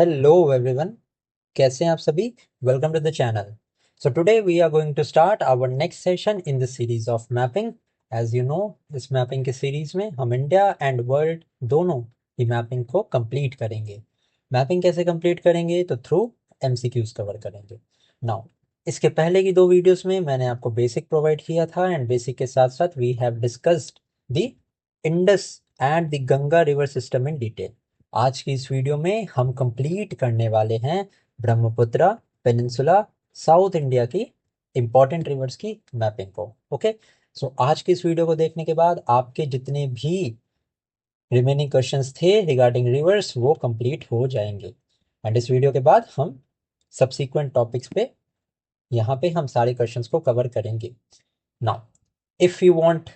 Hello everyone, कैसे हैं आप सभी। Welcome to the channel. So today we are going to start our next session in the series of mapping. As you know, इस mapping के series में हम India and world दोनों ही मैपिंग को कंप्लीट करेंगे। मैपिंग कैसे कंप्लीट करेंगे? तो थ्रू एमसीक्यूज कवर करेंगे। नाउ, इसके पहले की दो वीडियोस में मैंने आपको बेसिक प्रोवाइड किया था एंड बेसिक के साथ साथ we have discussed the Indus and the Ganga river system in detail. आज की इस वीडियो में हम कंप्लीट करने वाले हैं ब्रह्मपुत्र पेनिनसुला साउथ इंडिया की इंपॉर्टेंट रिवर्स की मैपिंग को। ओके, सो आज की इस वीडियो को देखने के बाद आपके जितने भी रिमेनिंग क्वेश्चंस थे रिगार्डिंग रिवर्स वो कंप्लीट हो जाएंगे एंड इस वीडियो के बाद हम सब्सीक्वेंट टॉपिक्स पे यहाँ पे हम सारे क्वेश्चंस को कवर करेंगे। Now, if you want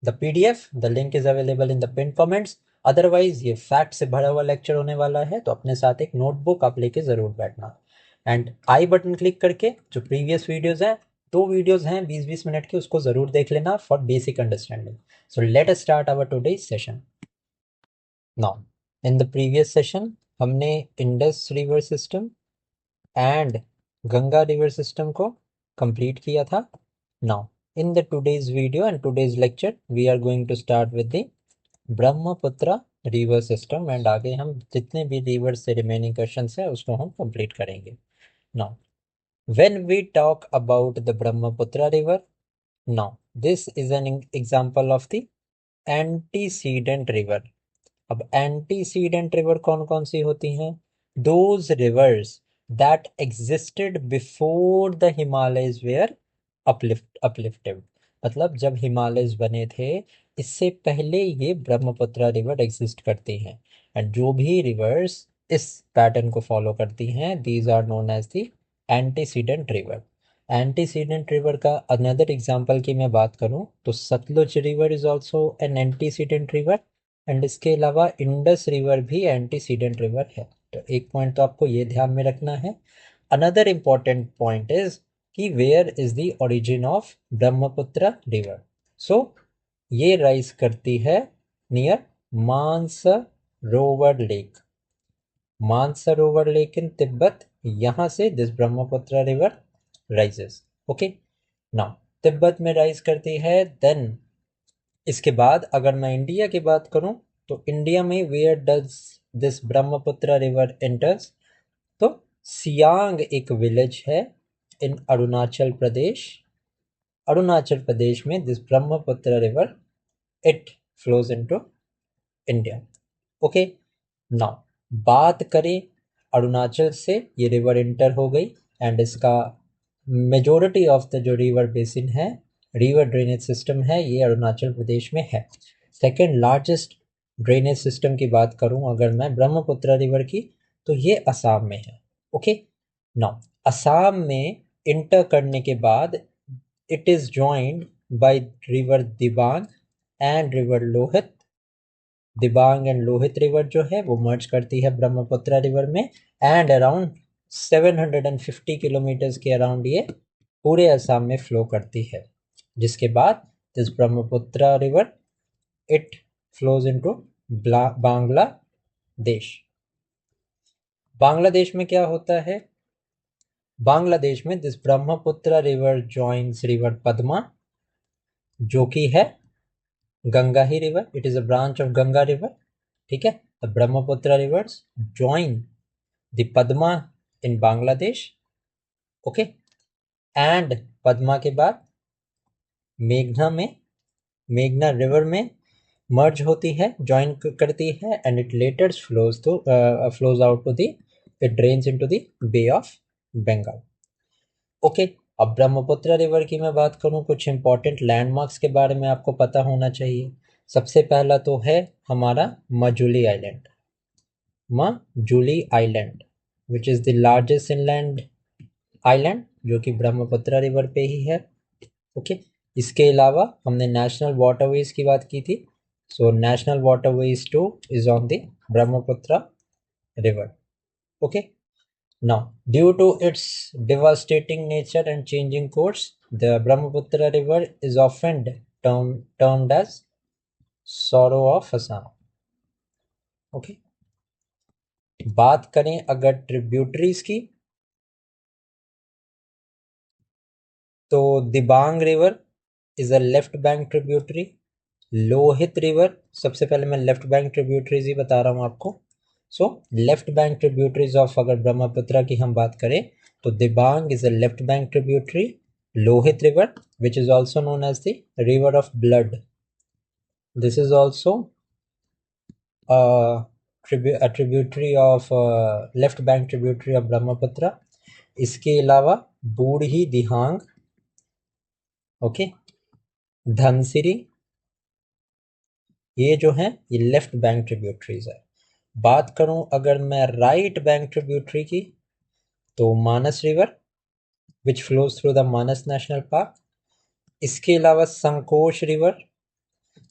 the PDF, the link is available in the pin comments. Otherwise ये फैक्ट से भरा हुआ लेक्चर होने वाला है, तो अपने साथ एक नोटबुक आप लेके जरूर बैठना एंड आई बटन क्लिक करके जो प्रीवियस वीडियोस हैं, दो वीडियोस हैं 20-20 मिनट के, उसको जरूर देख लेना for basic understanding. So let us start our today session. Now, in the previous session हमने Indus river system and Ganga river system को कंप्लीट किया था। Now, in the today's video and today's lecture we are going to start with the Brahmaputra river system and आगे हम जितने भी river से remaining question है उसको हम कंप्लीट करेंगे। Now, when we talk about the Brahmaputra river, now this is an example of the antecedent river. अब एंटीसीडेंट रिवर कौन कौन सी होती हैं? Those rivers that existed before the Himalayas were uplifted. मतलब जब हिमालयस बने थे इससे पहले ये ब्रह्मपुत्र रिवर एग्जिस्ट करती हैं एंड जो भी रिवर्स इस पैटर्न को फॉलो करती हैं these are known as the antecedent river. Antecedent river का अनदर एग्जांपल की मैं बात करूं तो Sutlej river is also an antecedent river and इसके अलावा इंडस रिवर भी एंटीसीडेंट रिवर है। तो एक पॉइंट तो आपको ये ध्यान में रखना है। अनदर इम्पॉर्टेंट पॉइंट इज कि where is the origin of Brahmaputra river. So ये राइज करती है near Mansarovar lake. Mansarovar lake in Tibet, यहां से this Brahmaputra river rises. Okay, now Tibet में राइज करती है। देन इसके बाद अगर मैं इंडिया की बात करूं तो इंडिया में where does this Brahmaputra river enters, तो सियांग एक विलेज है इन अरुणाचल प्रदेश। अरुणाचल प्रदेश में this Brahmaputra river it flows into India. Okay, now बात करें अरुणाचल से ये रिवर इंटर हो गई एंड इसका मेजोरिटी ऑफ द जो रिवर बेसिन है, रिवर ड्रेनेज सिस्टम है, ये अरुणाचल प्रदेश में है। सेकेंड लार्जेस्ट ड्रेनेज सिस्टम की बात करूं अगर मैं ब्रह्मपुत्र रिवर की, तो ये असम में है। ओके, नाउ असम में इंटर करने के बाद it is joined by river Dibang and river Lohit. Dibang and Lohit river जो है वो मर्ज करती है ब्रह्मपुत्र रिवर में एंड अराउंड 750 किलोमीटर्स के अराउंड ये पूरे असम में फ्लो करती है, जिसके बाद this Brahmaputra river it flows into Bangladesh. Bangladesh में क्या होता है? बांग्लादेश में this Brahmaputra river joins river Padma, जो कि है गंगा ही river, it is a branch of Ganga river. ठीक है, the Brahmaputra reverse join the Padma in Bangladesh. Okay, and Padma के बाद मेघना रिवर में मर्ज होती है, ज्वाइन करती है and it later flows out to the it drains into the bay of Bengal. Okay, अब ब्रह्मपुत्र रिवर की मैं बात करूं, कुछ इंपॉर्टेंट लैंडमार्क्स के बारे में आपको पता होना चाहिए। सबसे पहला तो है हमारा Majuli island. Majuli island which is the largest inland island, जो कि ब्रह्मपुत्र रिवर पे ही है। ओके, इसके अलावा हमने नेशनल वाटरवेज की बात की थी, so national waterways two is on the Brahmaputra river. Okay, now, due to its devastating nature and changing course, the Brahmaputra river is often termed as sorrow of Assam. Okay. बात करें अगर tributaries की, तो Dibang river is a left bank tributary. Lohit river, सबसे पहले मैं left bank tributaries ही बता रहा हूँ आपको। So left bank tributaries of अगर ब्रह्मपुत्र की हम बात करें तो Dibang is a left bank tributary. Lohit river which is also known as the river of blood, this is also a tributary of left bank tributary of Brahmaputra. इसके अलावा बूढ़ी दिहांग, ओके, धनसिरी, ये जो हैं ये लेफ्ट बैंक ट्रिब्यूटरीज है। बात करूं अगर मैं राइट बैंक ट्रिब्यूटरी की, तो Manas river which flows through the Manas national park. इसके अलावा संकोश रिवर।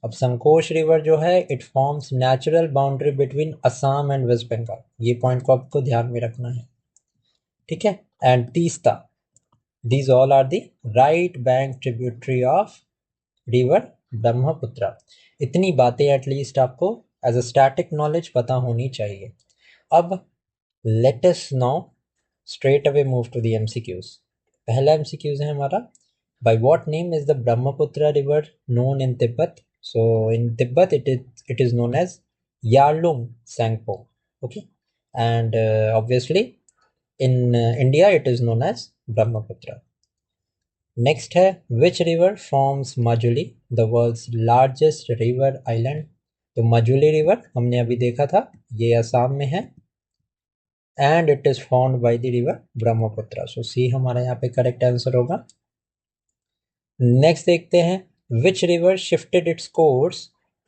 अब संकोश रिवर जो है it forms natural boundary between Assam and waste Bengal, ये पॉइंट को आपको ध्यान में रखना है, ठीक है। And Teesta, these all are the right bank tributary of river Brahmaputra. इतनी बातें एटलीस्ट आपको एज अ स्टैटिक नॉलेज पता होनी चाहिए। अब let us now straight away move to the MCQs. पहला एमसीक्यूज है हमारा, by what name is the Brahmaputra river known in Tibet? So in Tibet it is known as Yarlung Tsangpo, okay, and obviously in India it is known as Brahmaputra. Next है, which river forms Majuli, the world's largest river island? तो Majuli river हमने अभी देखा था, ये असम में है, and it is found by the river Brahmaputra. So C हमारा यहाँ पे करेक्ट आंसर होगा। नेक्स्ट देखते हैं, which river shifted its course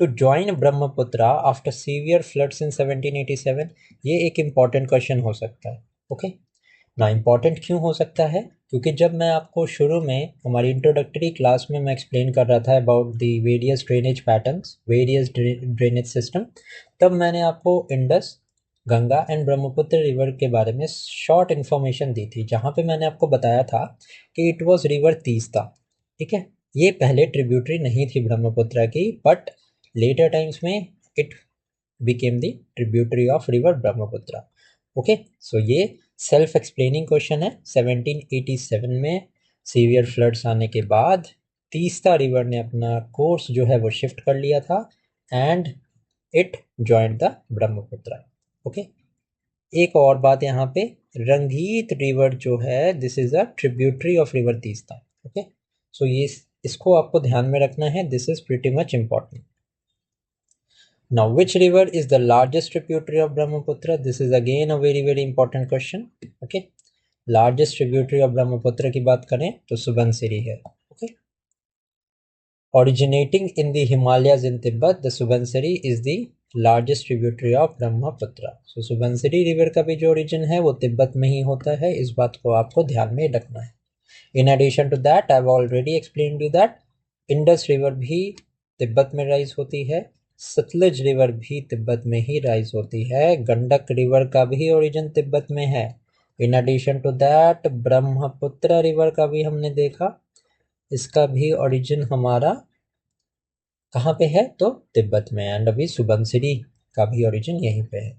to join Brahmaputra after severe floods in 1787? ये एक इंपॉर्टेंट क्वेश्चन हो सकता है, ओके ना। इंपॉर्टेंट क्यों हो सकता है, क्योंकि जब मैं आपको शुरू में हमारी इंट्रोडक्टरी क्लास में मैं एक्सप्लेन कर रहा था about the various drainage patterns, various drainage system, तब मैंने आपको Indus, Ganga and Brahmaputra river के बारे में शॉर्ट इन्फॉर्मेशन दी थी, जहाँ पे मैंने आपको बताया था कि इट वॉज रिवर तीस्ता, ठीक है। ये पहले ट्रिब्यूटरी नहीं थी ब्रह्मपुत्र की, बट लेटर टाइम्स में it became the tributary of river Brahmaputra, okay. So ये सेल्फ एक्सप्लेनिंग क्वेश्चन है। 1787 में सीवियर फ्लड्स आने के बाद तीस्ता रिवर ने अपना कोर्स जो है वो शिफ्ट कर लिया था and it joined the Brahmaputra, okay. एक और बात यहाँ पे, रंगीत रिवर जो है this is a tributary of river Teesta, okay. So ये इसको आपको ध्यान में रखना है, this is pretty much important. Now which river is the largest tributary of Brahmaputra? This is again a very very important question, okay. Largest tributary of Brahmaputra की बात करें तो सुबनसिरी है, okay. Originating in the Himalayas in Tibet, the Subansiri is the largest tributary of Brahmaputra. So Subansiri river का भी जो origin है वो तिब्बत में ही होता है, इस बात को आपको ध्यान में रखना है। In addition to that, I've already explained you that Indus river भी तिब्बत में राइज होती है, सतलज रिवर भी तिब्बत में ही राइज होती है, गंडक रिवर का भी ओरिजिन तिब्बत में है। In addition to that Brahmaputra river का भी हमने देखा, इसका भी ओरिजिन हमारा कहाँ पे है, तो तिब्बत में, एंड अभी सुबनसिरी का भी ओरिजिन यहीं पे है।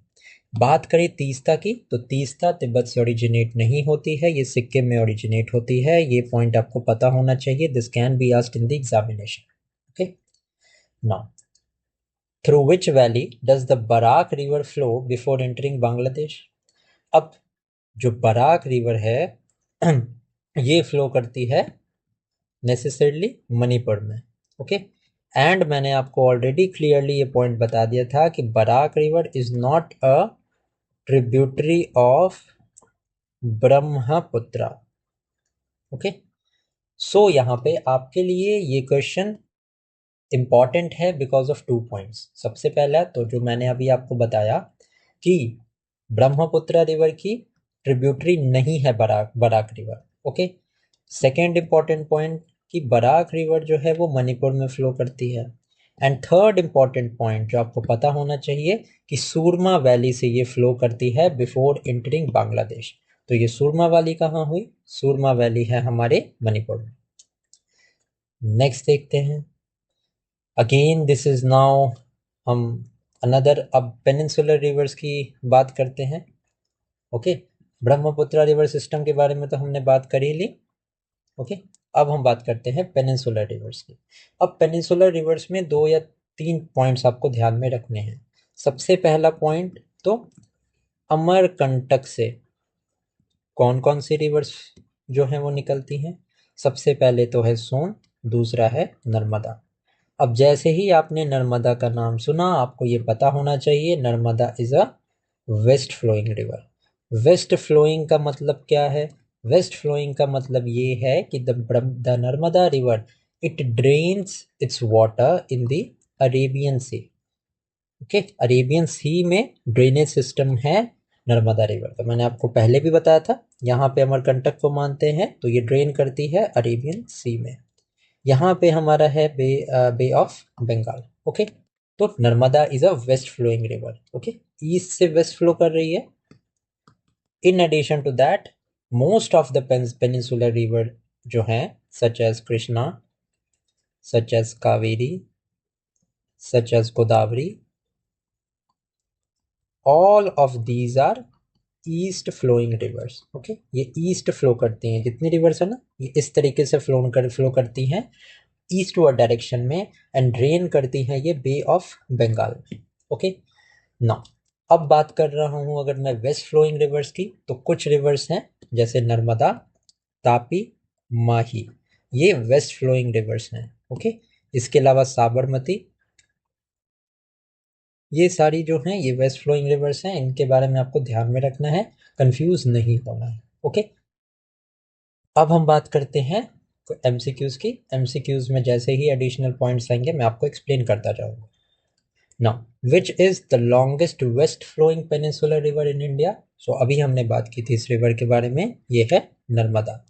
बात करें तीस्ता की, तो तीस्ता तिब्बत से ओरिजिनेट नहीं होती है, ये सिक्किम में ओरिजिनेट होती है। ये पॉइंट आपको पता होना चाहिए, this can be asked in the examination, okay. Now through which valley does the Barak river flow before entering Bangladesh? अब जो बराक रिवर है ये फ्लो करती है नेसेसरली मणिपुर में, ओके। एंड मैंने आपको ऑलरेडी क्लियरली ये पॉइंट बता दिया था कि Barak river is not a tributary of Brahmaputra, okay. So यहाँ पे आपके लिए ये क्वेश्चन इंपॉर्टेंट है बिकॉज ऑफ 2 पॉइंट्स। सबसे पहला तो जो मैंने अभी आपको बताया कि ब्रह्मपुत्र रिवर की ट्रिब्यूटरी नहीं है Barak river, okay. Second important point कि बराक रिवर जो है वो मणिपुर में फ्लो करती है। एंड थर्ड इंपॉर्टेंट पॉइंट जो आपको पता होना चाहिए कि सूरमा वैली से ये फ्लो करती है बिफोर एंटरिंग बांग्लादेश। तो ये सूरमा वैली कहाँ हुई? सूरमा वैली है हमारे मणिपुर में। नेक्स्ट देखते हैं, अगेन दिस इज नाउ हम अनदर, अब पेनिनसुलर रिवर्स की बात करते हैं। ओके, ब्रह्मपुत्र रिवर सिस्टम के बारे में तो हमने बात कर ही ली। ओके, अब हम बात करते हैं पेनिनसुलर रिवर्स की। अब पेनिनसुलर रिवर्स में 2 या 3 पॉइंट्स आपको ध्यान में रखने हैं। सबसे पहला पॉइंट तो अमरकंटक से कौन कौन सी रिवर्स जो हैं वो निकलती हैं। सबसे पहले तो है सोन, दूसरा है नर्मदा। अब जैसे ही आपने नर्मदा का नाम सुना, आपको ये पता होना चाहिए Narmada is a west flowing river. West flowing का मतलब क्या है? वेस्ट फ्लोइंग का मतलब ये है कि the Narmada river it drains its water in the Arabian sea. Okay, Arabian sea में ड्रेनेज सिस्टम है नर्मदा रिवर। तो मैंने आपको पहले भी बताया था, यहाँ पे अमरकंटक को मानते हैं तो ये ड्रेन करती है अरेबियन सी में। यहाँ पे हमारा है बे ऑफ बंगाल। ओके, तो Narmada is a west flowing river. Okay, east से वेस्ट फ्लो कर रही है। In addition to that, most of the peninsular river जो हैं, such as Krishna, such as Kaveri, such as Godavari, all of these are east flowing rivers. Okay, ये east flow करती हैं, जितनी रिवर्स है ना ये इस तरीके से फ्लो करती हैं ईस्टवर्ड डायरेक्शन में, एंड ड्रेन करती हैं ये बे ऑफ बंगाल में। ओके, नाउ अब बात कर रहा हूं अगर मैं वेस्ट फ्लोइंग रिवर्स की, तो कुछ रिवर्स हैं जैसे नर्मदा, तापी, माही, ये वेस्ट फ्लोइंग रिवर्स हैं। ओके, इसके अलावा साबरमती, ये सारी जो हैं ये वेस्ट फ्लोइंग रिवर्स हैं। इनके बारे में आपको ध्यान में रखना है, कंफ्यूज नहीं होना है। ओके, अब हम बात करते हैं एमसीक्यूज की। एमसीक्यूज में जैसे ही एडिशनल पॉइंट्स आएंगे मैं आपको एक्सप्लेन करता जाऊंगा। Now which is the longest west flowing peninsular river in India? So अभी हमने बात की थी इस रिवर के बारे में, ये है नर्मदा।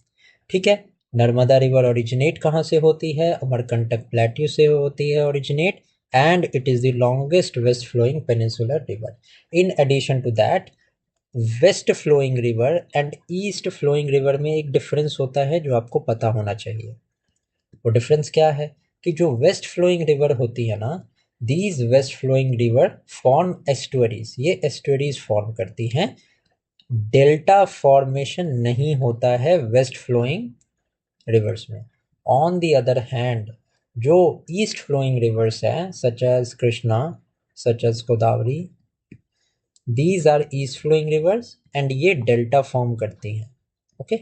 ठीक है, नर्मदा रिवर ओरिजिनेट कहाँ से होती है? अमरकंटक प्लेट्यू से होती है originate, and it is the longest west flowing peninsular river. In addition to that, west flowing river and east flowing river में एक डिफरेंस होता है जो आपको पता होना चाहिए। वो डिफरेंस क्या है कि जो वेस्ट फ्लोइंग रिवर होती है ना, these west flowing river form estuaries, ये एस्टुअरीज फॉर्म करती हैं। डेल्टा फॉर्मेशन नहीं होता है वेस्ट फ्लोइंग रिवर्स में। ऑन द अदर हैंड, जो ईस्ट फ्लोइंग रिवर्स हैं such as Krishna, such as Godavari, these are east flowing rivers and ये डेल्टा फॉर्म करती हैं। ओके,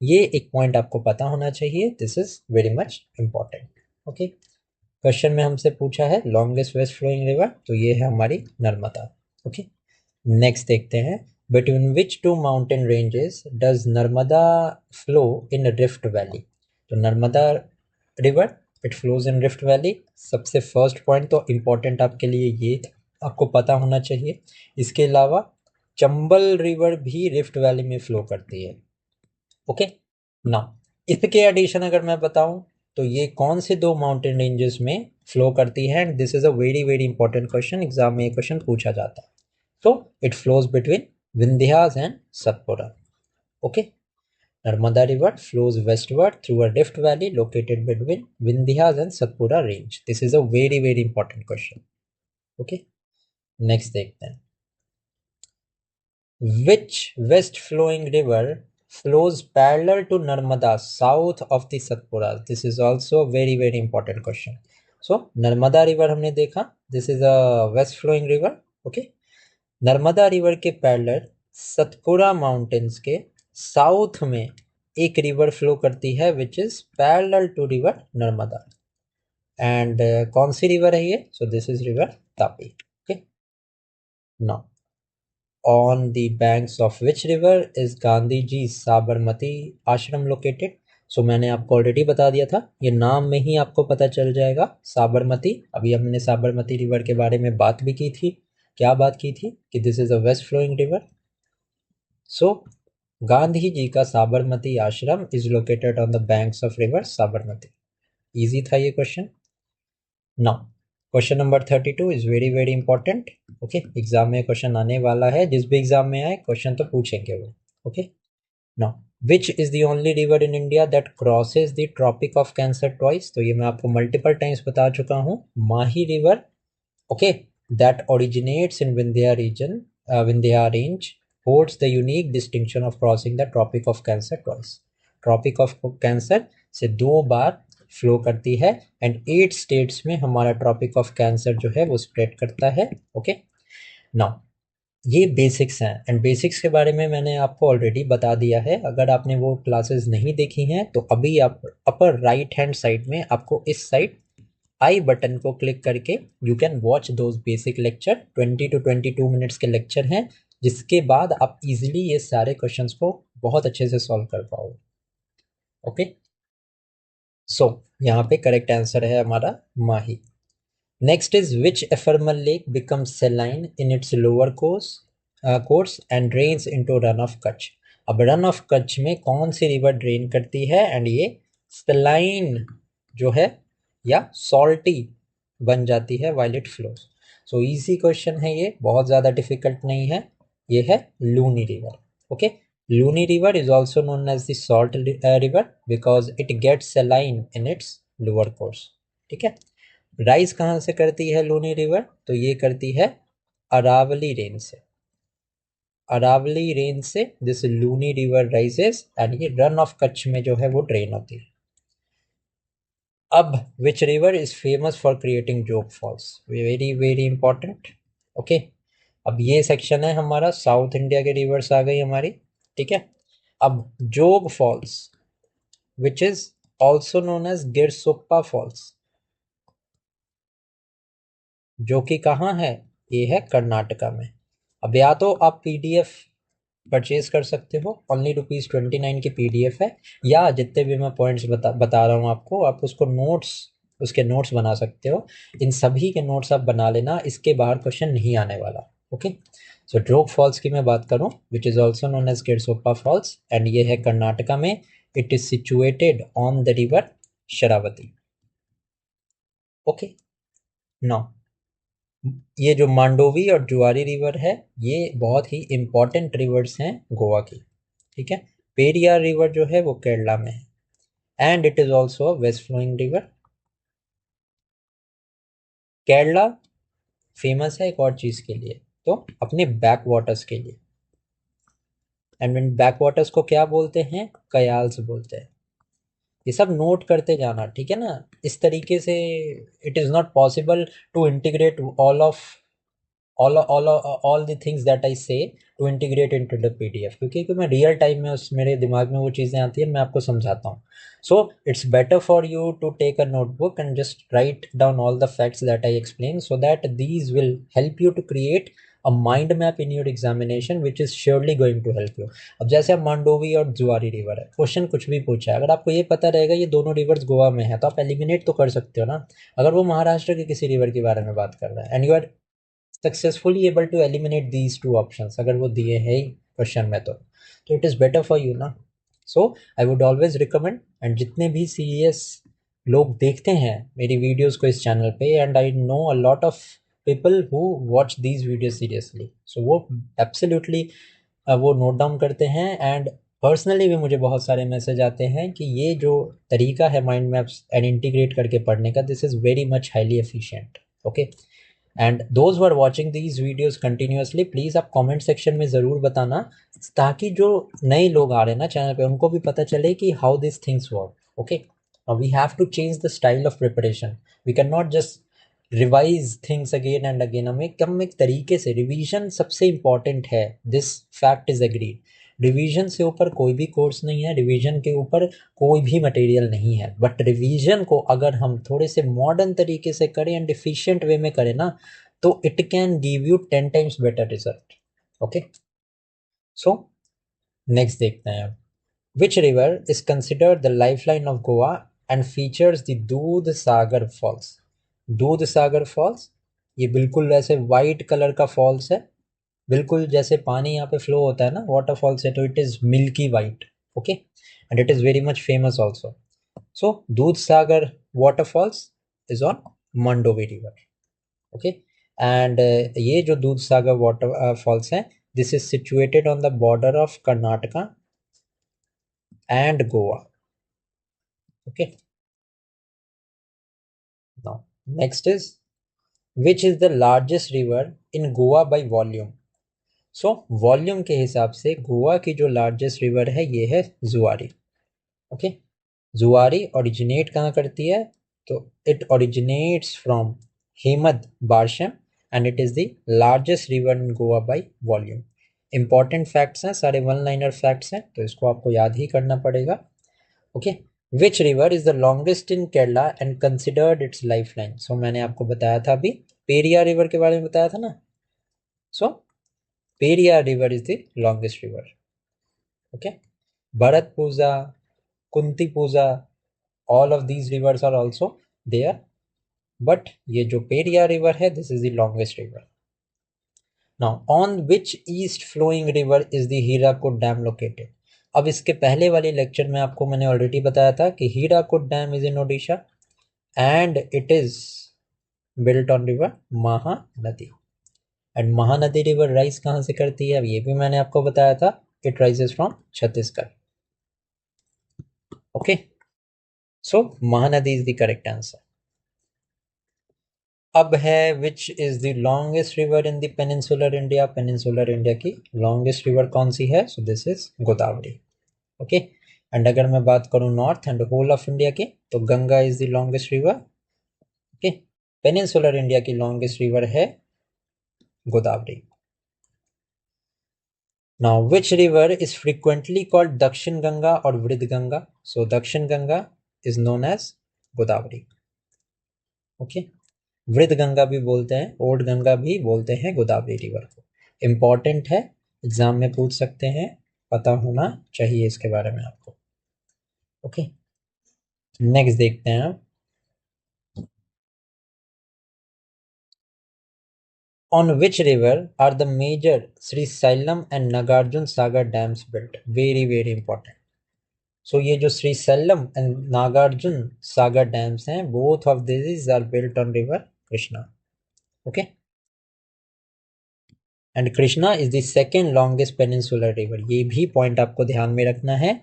ये एक पॉइंट आपको पता होना चाहिए, this is very much important. Okay, question में हमसे पूछा है लॉन्गेस्ट वेस्ट फ्लोइंग रिवर, तो ये है हमारी नर्मदा। ओके, नेक्स्ट देखते हैं, between which two mountain ranges does Narmada flow in rift valley? तो Narmada river it flows in rift valley. सबसे फर्स्ट पॉइंट तो इम्पॉर्टेंट आपके लिए ये आपको पता होना चाहिए। इसके अलावा चंबल रिवर भी रिफ्ट वैली में फ्लो करती है। ओके, नाउ इसके एडिशन अगर मैं बताऊं तो ये कौन से 2 माउंटेन रेंजेस में फ्लो करती है? And this is a very very important question, exam में ये क्वेश्चन पूछा जाता है। तो it flows between Vindhyas and Satpura. Okay, Narmada river flows westward through a rift valley located between Vindhyas and Satpura range. This is a very very important question. Okay, next देखते हैं, which west flowing river flows parallel to Narmada south of the Satpura? This is also a very very important question. So Narmada river हमने देखा, this is a west flowing river. Okay, Narmada river के parallel Satpura mountains के south में एक river flow करती है which is parallel to river Narmada. And कौन सी रिवर है ये? So this is river Tapi. Okay, now on the banks of which river is Gandhi ji Sabarmati Ashram located? सो मैंने आपको ऑलरेडी बता दिया था, ये नाम में ही आपको पता चल जाएगा साबरमती। अभी हमने साबरमती रिवर के बारे में बात भी की थी। क्या बात की थी? कि this is a west flowing river. So Gandhi ji का Sabarmati Ashram is located on the banks of river Sabarmati. Easy था ये question. Now question number 32 is very very important. Okay, exam में क्वेश्चन आने वाला है, जिस भी एग्जाम में आए क्वेश्चन तो पूछेंगे वो। Okay, now which is the only river in India that crosses the tropic of Cancer twice? तो ये मैं आपको मल्टीपल टाइम्स बता चुका हूँ, Mahi river. Okay, that originates in Vindhya region, Vindhya range, holds the unique distinction of crossing the Tropic of Cancer twice. Tropic of Cancer से 2 बार flow करती है एंड 8 स्टेट्स में हमारा ट्रॉपिक ऑफ कैंसर जो है वो स्प्रेड करता है. ओके, नाउ ये बेसिक्स हैं एंड बेसिक्स के बारे में मैंने आपको ऑलरेडी बता दिया है. अगर आपने वो क्लासेस नहीं देखी हैं तो अभी आप अपर राइट हैंड साइड में आपको इस साइड आई बटन को क्लिक करके you can watch those basic lecture. 20 to 22 minutes के लेक्चर हैं जिसके बाद आप इजीली ये सारे क्वेश्चंस को बहुत अच्छे से सॉल्व कर पाओगे. ओके, सो यहाँ पे करेक्ट आंसर है हमारा Mahi. Next is which ephemeral lake becomes saline in its lower course and drains into Rann of Kutch. अब रन ऑफ कच्छ में कौन सी रिवर ड्रेन करती है एंड ये सेलाइन जो है या सॉल्टी बन जाती है while it flows. So easy question है ये, बहुत ज़्यादा डिफिकल्ट नहीं है. ये है Luni river. Okay, Luni river is also known as the salt river because it gets saline in its lower course. ठीक है, राइज कहाँ से करती है लूनी रिवर? तो ये करती है अरावली रेंज से. अरावली रेंज से this Luni river rises and ये रन ऑफ कच्छ में जो है वो ड्रेन होती है. अब which river is famous for creating Jog falls? Very very important. Okay, अब ये सेक्शन है हमारा, साउथ इंडिया के रिवर्स आ गई हमारी. ठीक है, अब Jog falls which is also known as Gersoppa falls, जो कि कहाँ है? ये है कर्नाटका में. अब या तो आप पीडीएफ परचेज कर सकते हो, ओनली ₹29 की पीडीएफ है, या जितने भी मैं पॉइंट्स बता रहा हूँ आपको, आप उसको उसके नोट्स बना सकते हो. इन सभी के नोट्स आप बना लेना, इसके बाहर क्वेश्चन नहीं आने वाला. ओके, सो जोग फॉल्स की मैं बात करूँ which is also known as Gersoppa falls and ये है कर्नाटका में. It is situated on the river Sharavathi. Okay, now ये जो मांडोवी और जुआरी रिवर है ये बहुत ही इंपॉर्टेंट रिवर्स हैं गोवा की. ठीक है, पेरियार रिवर जो है वो केरला में है and it is also west flowing river. Kerala famous है एक और चीज के लिए, तो अपने बैक वाटर्स के लिए. एंड बैक वाटर्स को क्या बोलते हैं? कयाल्स बोलते हैं. ये सब नोट करते जाना, ठीक है ना. इस तरीके से it is not possible to integrate all the things that I say to integrate into the PDF, क्योंकि मैं रियल टाइम में उस मेरे दिमाग में वो चीज़ें आती हैं, मैं आपको समझाता हूँ. So it's better for you to take a notebook and just write down all the facts that I explain so that these will help you to create a mind map in your examination which is surely going to help you. अब जैसे अब मांडोवी और जुआरी river है, question कुछ भी पूछा है, अगर आपको ये पता रहेगा ये दोनों रिवर्स गोवा में है तो आप एलिमिनेट तो कर सकते हो ना. अगर वो महाराष्ट्र के किसी रिवर के बारे में बात कर रहा है and you are successfully able to eliminate these two options, अगर वो दिए हैं क्वेश्चन में, तो it is better for you ना. So I would always recommend, and जितने भी सीरियस लोग देखते हैं मेरी वीडियोस को इस चैनल पे, and I know a lot of people who watch these videos seriously, so वो एब्सोल्युटली वो नोट डाउन करते हैं. एंड पर्सनली भी मुझे बहुत सारे मैसेज आते हैं कि ये जो तरीका है माइंड मैप्स एंड इंटीग्रेट करके पढ़ने का, this is very much highly efficient. Okay, and those were watching these videos continuously, please आप कमेंट सेक्शन में ज़रूर बताना ताकि जो नए लोग आ रहे हैं ना चैनल पे उनको भी पता चले कि how this things work. Okay, we have to change the style of preparation. We can not just revise things again and again. हम एक तरीके से, रिवीजन सबसे इंपॉर्टेंट है, this fact is agreed. Revision से ऊपर कोई भी कोर्स नहीं है, रिवीजन के ऊपर कोई भी मटेरियल नहीं है, बट रिवीजन को अगर हम थोड़े से मॉडर्न तरीके से करें एंड एफिशिएंट वे में करें ना, तो it can give you 10 times better result. Okay, so next देखते हैं अब. Which river is considered the lifeline of Goa and features the दूध सागर फॉल्स? दूध सागर फॉल्स ये बिल्कुल वैसे वाइट कलर का फॉल्स है, बिल्कुल जैसे पानी यहाँ पे फ्लो होता है ना वाटरफॉल से, तो it is milky white. Okay, and it is very much famous also. So Dudh Sagar waterfalls is on Mandovi river. Okay, and ये जो दूध सागर वाटर फॉल्स हैं, this is situated on the border of Karnataka and Goa. Okay, now next is which is the largest river in Goa by volume. So volume के हिसाब से गोवा की जो largest river है ये है जुआरी। ओके, जुआरी ओरिजिनेट कहाँ करती है, तो it originates from Hemad Barshem and it is the largest river in Goa by volume. Important facts हैं, सारे वन लाइनर फैक्ट्स हैं, तो इसको आपको याद ही करना पड़ेगा। Okay, which river is the longest in Kerala and considered its life line. So मैंने आपको बताया था अभी, पेरिया रिवर के बारे में बताया था ना। So Periyar river is the longest river. Okay, Bharathapuzha, Kunthipuzha, all of these rivers are also there, but ये जो पेरिया रिवर है this is the longest river. Now on which east flowing river is the Hirakud dam located? अब इसके पहले वाले lecture में आपको मैंने ऑलरेडी बताया था कि Hirakud dam is in Odisha and it is built on river Mahanadi. And Mahanadi river rise कहाँ से करती है, अब ये भी मैंने आपको बताया था, it rises from Chhattisgarh. Okay, so Mahanadi is the correct answer. अब है which is the longest river in the peninsular India. Peninsular India की लॉन्गेस्ट रिवर कौन सी है, so this is Godavari. Okay, and अगर मैं बात करूं north and whole of India की, तो Ganga is the longest river. Okay, peninsular India की लॉन्गेस्ट रिवर है Godavari. Now which river is frequently called दक्षिण गंगा और Vriddh Ganga. So Dakshin Ganga is known as Godavari. Okay, Vriddh Ganga भी बोलते हैं, ओल्ड गंगा भी बोलते हैं गोदावरी रिवर को। इंपॉर्टेंट है, एग्जाम में पूछ सकते हैं, पता होना चाहिए इसके बारे में आपको। ओके, नेक्स्ट देखते हैं आप। On which river are the major Srisailam and Nagarjuna Sagar dams built. Very very important. So ये जो Srisailam and Nagarjuna Sagar dams हैं, both of this are built on river Krishna. Okay, and Krishna is the second longest peninsular river. ये भी point आपको ध्यान में रखना है,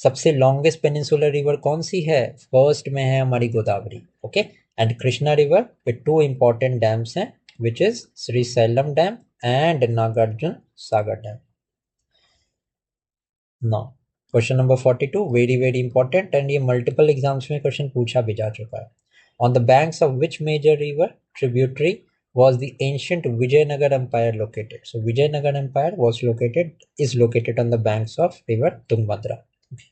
सबसे लॉन्गेस्ट पेनिनसुलर रिवर कौन सी है, फर्स्ट में है हमारी Godavari. Okay, and Krishna river with two important dams हैं, which is Srisailam dam and Nagarjuna Sagar dam. Now question number 42, very very important, and ये मल्टीपल एग्जाम्स में क्वेश्चन पूछा भी जा चुका है। On the banks of which major river tributary was the ancient Vijayanagar Empire located? So Vijayanagar Empire is located on the banks of river Tungabhadra. Okay.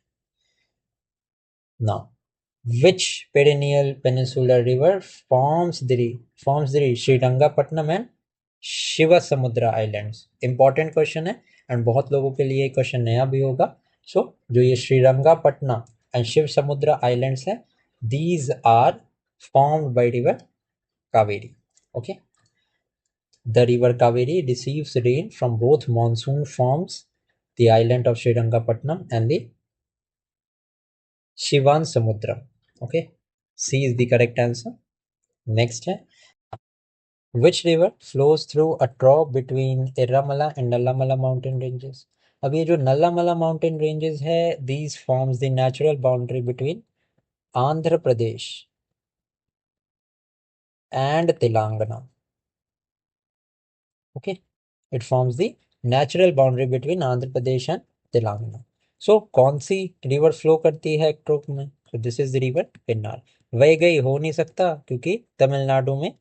Now, which perennial peninsular river forms the Srirangapatnam and Shivasamudra Islands? Important question है, and बहुत लोगों के लिए question नया भी होगा। So जो ये श्रीरंगापट्टनम and शिवसमुद्रा Islands है, these are formed by river Kaveri. Okay. The river Kaveri receives rain from both monsoon forms the island of Srirangapatnam and the Shivansamudram. Okay, C is the correct answer. Next है, which river flows through a trough between Irramala and Nallamala mountain ranges? अब ये जो Nallamala mountain ranges है, these forms the natural boundary between Andhra Pradesh and Telangana. Okay, it forms the natural boundary between Andhra Pradesh and Telangana. So कौन सी river flow करती है एक ट्रोक में, so this is the river Pennar. Vaigai हो नहीं सकता क्योंकि तमिलनाडु में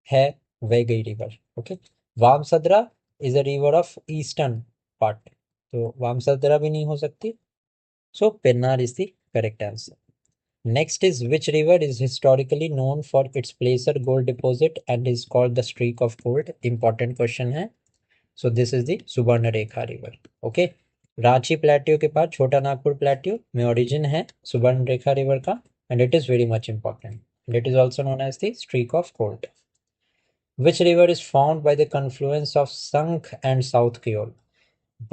है Vaigai river. Okay, Vamsadhara is a river of eastern part, तो वामसद्रा भी नहीं हो सकती, so Pennar is the correct answer. Next is which river is historically known for its placer gold deposit and is called the streak of gold? Important question है। So this is the Subarnarekha river. Okay, Ranchi plateau के पास छोटा Nagpur plateau में origin है Subarnarekha river का, and it is very much important. And it is also known as the streak of gold. Which river is formed by the confluence of Sankh and South Kyol?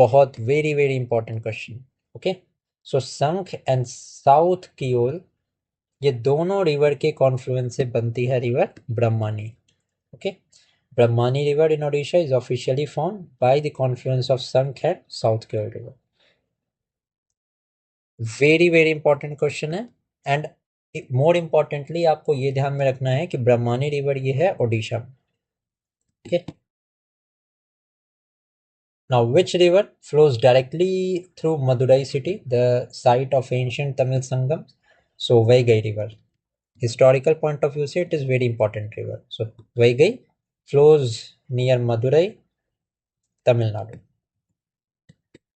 बहुत very very important question. Okay, so Sankh and South Kyol ये दोनों river के Confluence से बनती है river Brahmani. Okay, Brahmani river in Odisha is officially form by the confluence of Sankh and South Koel river. Very very important question है, and more importantly आपको ये ध्यान में रखना है कि ब्रह्मानी रिवर ये है ओडिशा में। Okay, now which river flows directly through Madurai city, the site of ancient Tamil Sangam? So Vaigai river. Historical point of view से it is very important river. So Vaigai flows near Madurai, Tamil Nadu.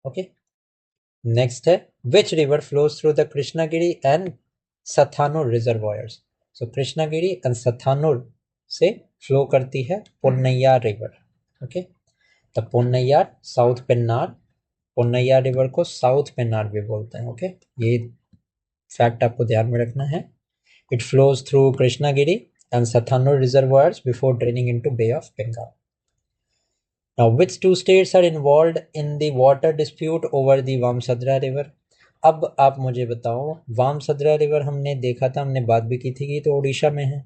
Okay. Next है which river flows through the Krishnagiri and Sathanur reservoirs? So Krishnagiri and Sathanur से flow करती है पुन्नैयार river. Okay, तो पुन्नैयार south Pennar, पुन्नैयार river को south Pennar भी बोलते हैं। Okay, ये फैक्ट आपको ध्यान में रखना है। It flows through Krishnagiri and Sathanur reservoirs before draining into Bay of Bengal. Now, which two states are involved in the water dispute over the वामसद्रा river? अब आप मुझे बताओ, वामसद्रा रिवर हमने देखा था, हमने बात भी की थी कि तो उड़ीसा में है।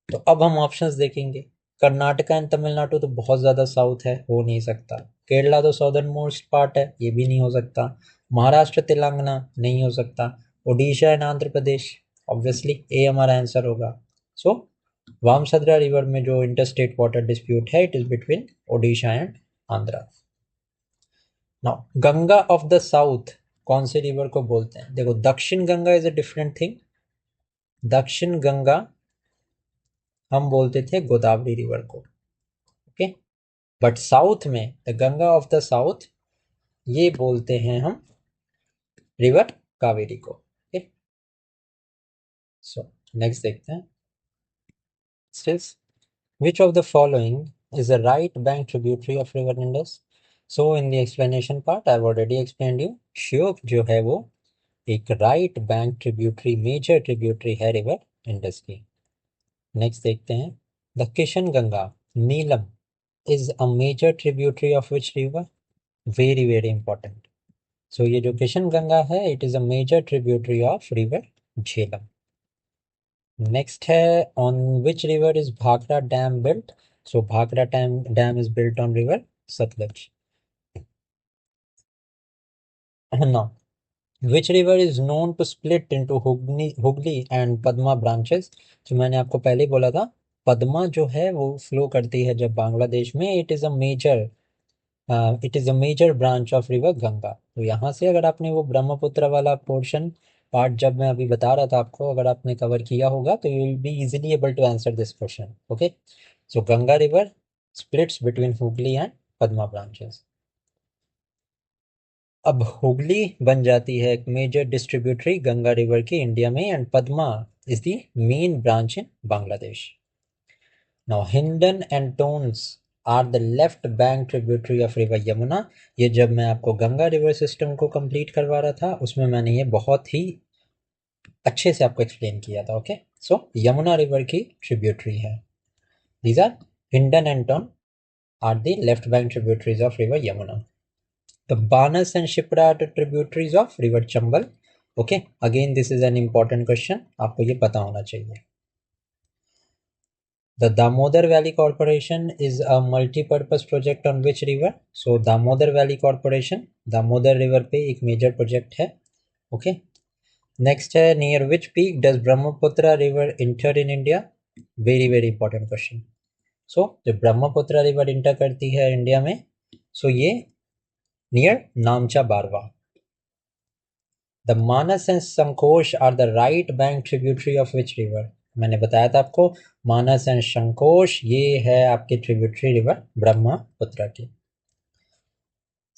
तो अब हम ऑप्शंस देखेंगे। कर्नाटका एंड तमिलनाडु तो बहुत ज़्यादा साउथ है, हो नहीं सकता। केरला तो साउदर्न मोस्ट पार्ट है, ये भी नहीं हो सकता। महाराष्ट्र तेलंगाना नहीं हो सकता। Odisha and Andhra Pradesh, obviously A हमारा आंसर होगा। सो वामसद्रा रिवर में जो इंटरस्टेट वाटर डिस्प्यूट है, it is between Odisha and Andhra. Now Ganga of the south कौन से रिवर को बोलते हैं? देखो, Dakshin Ganga is a different thing. Dakshin Ganga हम बोलते थे गोदावरी रिवर को। ओके, बट साउथ में the Ganga of the south ये बोलते हैं हम रिवर कावेरी को। ओके, सो नेक्स्ट देखते हैं। Says, which of the following is a right bank tributary of river Indus? So in the explanation part I've already explained you, Shyok जो है वो एक right bank tributary, major tributary है river Indus की। Next देखते हैं, the Kishan Ganga Neelam is a major tributary of which river? Very very important. So ये जो किशन गंगा है, it is a major tributary of river Jhelum. Next है, on which river is Bhakra dam built? So Bhakra dam is built on river Sutlej. Now, which river is known to split into Hooghly and Padma branches? जो मैंने आपको पहले ही बोला था, पद्मा जो है वो फ्लो करती है जब बांग्लादेश में, it is a major branch of river Ganga. तो यहाँ से अगर आपने वो ब्रह्मपुत्र वाला पोर्शन पार्ट जब मैं अभी बता रहा था आपको, अगर आपने कवर किया होगा तो you will be easily able to answer this question. Okay, so Ganga river splits between Hooghly and Padma branches. अब हुगली बन जाती है एक मेजर डिस्ट्रीब्यूटरी गंगा रिवर की इंडिया में, and Padma is the main branch in Bangladesh. Now Hindon and Tons are the left bank tributary of river Yamuna. ये जब मैं आपको गंगा रिवर सिस्टम को कंप्लीट करवा रहा था, उसमें मैंने ये बहुत ही अच्छे से आपको एक्सप्लेन किया था। ओके, सो यमुना रिवर की ट्रिब्यूटरी है। These are Hindon and Tons are the left bank tributaries of river Yamuna. The Banas and Shipra are the tributaries of river Chambal. Okay, again this is an important question, आपको ये पता होना चाहिए। The Damodar Valley Corporation is a multi-purpose project on which river? So Damodar Valley Corporation Damodar river पे एक major project है। Okay, next है, near which peak does Brahmaputra river enter in India? Very very important question. So जब Brahmaputra river inter करती है India में, सो ये near Namcha Barwa. The Manas and Sankosh are the right bank tributary of which river? मैंने बताया था आपको, मानस एंड संकोश ये है आपकी ट्रिब्यूटरी रिवर ब्रह्मपुत्र की।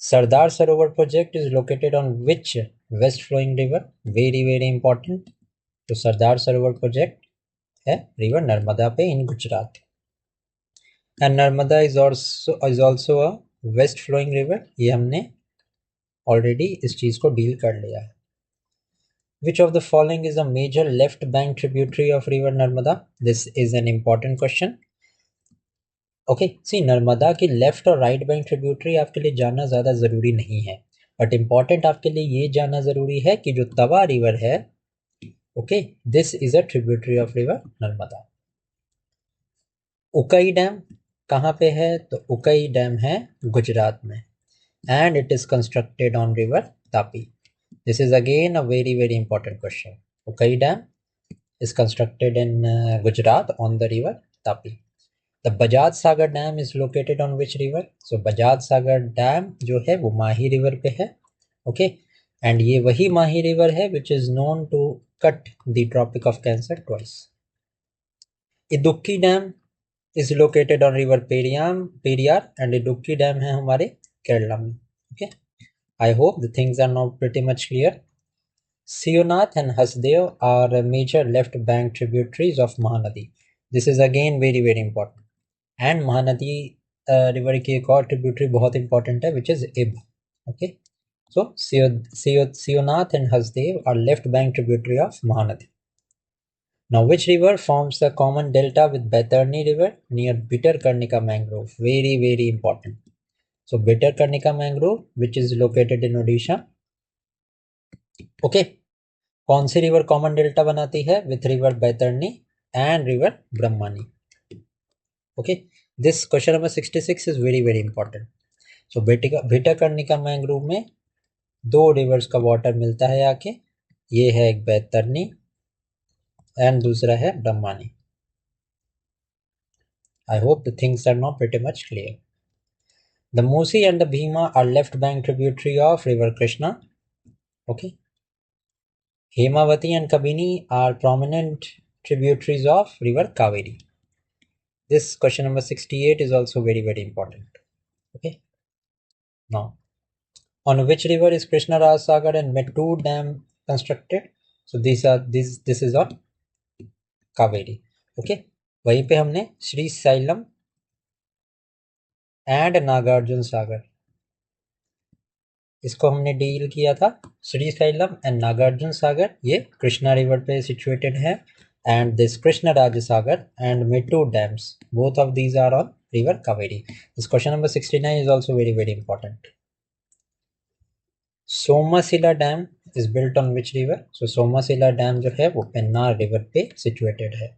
Sardar Sarovar project is located on which west flowing river? Very very important. तो सरदार सरोवर प्रोजेक्ट है रिवर नर्मदा पे in Gujarat, and Narmada is also a west flowing river. ये हमने ऑलरेडी इस चीज को डील कर लिया है। Which of the following is a major left bank tributary of river Narmada? This is an important question. Okay, see, Narmada की लेफ्ट और राइट बैंक ट्रिब्यूटरी आपके लिए जानना ज़्यादा ज़रूरी नहीं है, बट इम्पॉर्टेंट आपके लिए ये जानना ज़रूरी है कि जो तवा रिवर है, okay, this is a tributary of river Narmada. Ukai dam कहाँ पे है? तो उकई डैम है गुजरात में, and it is constructed on river Tapi. This is again a very very important question. Ukai Dam is constructed in Gujarat on the river Tapi. The Bajaj Sagar Dam is located on which river? So Bajaj Sagar Dam जो है वो माही river पे है, okay? And ये वही माही river है which is known to cut the Tropic of Cancer twice. Idukki Dam is located on river Periyar and Idukki Dam है हमारे केरला में, okay? I hope the things are now pretty much clear. Sionath and Hasdev are major left bank tributaries of Mahanadi. This is again very very important. And Mahanadi river की एक और tributary बहुत important है which is Ib. Okay. So Sionath and Hasdev are left bank tributary of Mahanadi. Now which river forms the common delta with Baitarni river near Bhitarkarnika mangrove? Very very important. So Bhitarkarnika mangrove which is located in Odisha. Okay. कौन सी river common delta बनाती है? With river Baitarani and river Brahmani. Okay, this question number 66 is very very important. So Bhitarkanika mangrove में दो reverse का water मिलता है आके. ये है एक बैतरनी एंड दूसरा है Brahmani. I hope the things are not pretty much clear. The Musi and the Bhima are left bank tributary of river Krishna. Okay, Hemavati and Kabini are prominent tributaries of river Kaveri. This question number 68 is also very very important. Okay. Now, on which river is Krishna Raj Sagar and Mettur Dam constructed? So this is on Kaveri. Okay. वहीं पे हमने Shri xylem and Nagarjuna सागर इसको हमने deal किया था. Shri xylem and Nagarjuna सागर ये Krishna river पे situated है. And this Krishna Raj Sagar and Mettur dams, both of these are on river Kaveri. This question number 69 is also very very important. Somasila Dam is built on which river? So Somasila Dam जो है वो Pennar river पे situated है.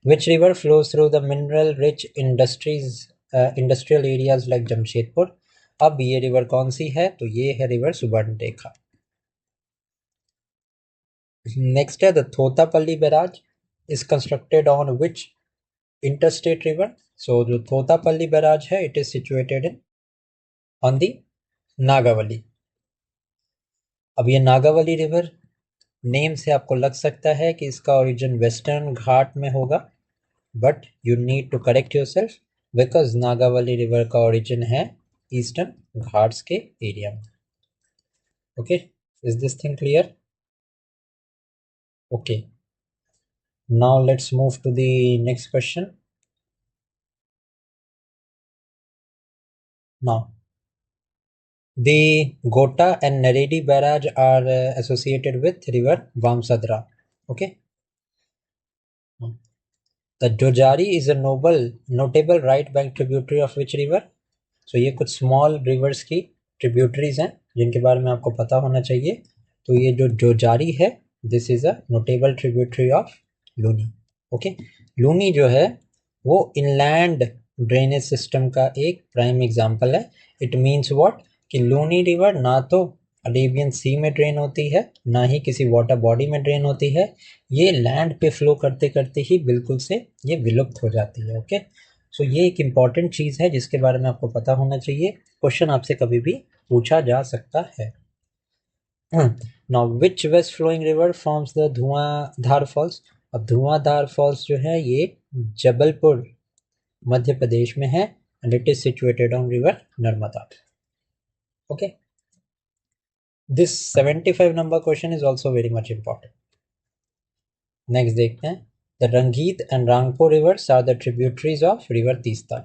Which river flows through the mineral rich industrial areas like Jamshedpur? अब ये river कौन सी है? तो ये है रिवर सुबर्णरेखा. नेक्स्ट है the Thotapalli barrage is constructed on which interstate river? So जो थोतापल्ली बैराज है it is situated in on the Nagavali. अब ये नागावली रिवर नेम से आपको लग सकता है कि इसका ओरिजिन वेस्टर्न घाट में होगा, but you need to correct yourself because Nagavali river का ओरिजिन है ईस्टर्न घाट्स के एरिया में. Okay, is this thing clear? Okay, now let's move to the next question. Now, the Gota and Naredi barrage are associated with river Vamsadra. Okay. The Jojari is a notable right bank tributary of which river? So ये कुछ small rivers की tributaries हैं जिनके बारे में आपको पता होना चाहिए. तो ये जो जोजारी है this is a notable tributary of Luni. Okay, Luni जो है वो इनलैंड ड्रेनेज सिस्टम का एक प्राइम एग्जांपल है. इट मीन्स व्हाट कि लूनी रिवर ना तो अरेबियन सी में ड्रेन होती है ना ही किसी वाटर बॉडी में ड्रेन होती है. ये लैंड पे फ्लो करते करते ही बिल्कुल से ये विलुप्त हो जाती है. ओके, सो ये एक इम्पॉर्टेंट चीज़ है जिसके बारे में आपको पता होना चाहिए. क्वेश्चन आपसे कभी भी पूछा जा सकता है. Now which west flowing river forms the Dhuandhar false? अब धुआंधार फॉल्स जो है ये जबलपुर मध्य प्रदेश में है and it is situated on river Narmada. Okay, this 75 number question is also very much important. Next देखते हैं. The Rangit and Rangpo rivers are the tributaries of river Teesta.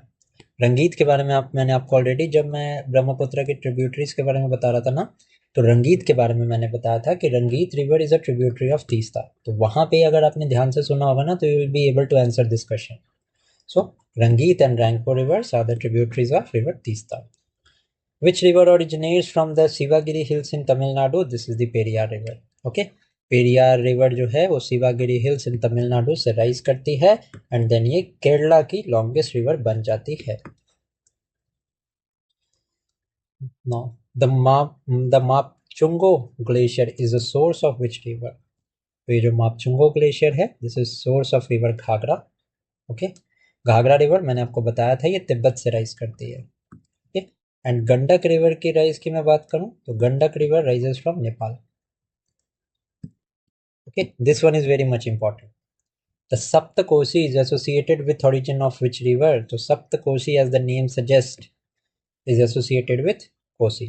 रंगीत के बारे में मैंने आपको ऑलरेडी जब मैं ब्रह्मपुत्र के ट्रिब्यूटरीज के बारे में बता रहा था ना, तो रंगीत के बारे में मैंने बताया था कि रंगीत river is a tributary of Teesta. तो वहां पे अगर आपने ध्यान से सुना होगा ना तो you will be able to answer this question. So Rangeet and Rangpo rivers are the tributaries of river Teesta. Which river originates from the Shivagiri hills in Tamil Nadu? This is the Periyar river. Okay, Periyar river जो है वो शिवागिरी हिल्स इन तमिलनाडु से rise करती है and then ये केरला की longest river बन जाती है. Now, the Mapchungo Glacier is the source of which river? तो ये जो मापचुंगो ग्लेशियर है, this is source of river Ghaghara. Okay, Ghaghara river मैंने आपको बताया था ये तिब्बत से राइज करती है। ओके, एंड गंडक रिवर की राइज की मैं बात करूं तो Gandak river rises from Nepal. Okay, this one is very much important. The Saptakoshi is associated with origin of which river? तो Saptakoshi as the name suggests is associated with Kosi.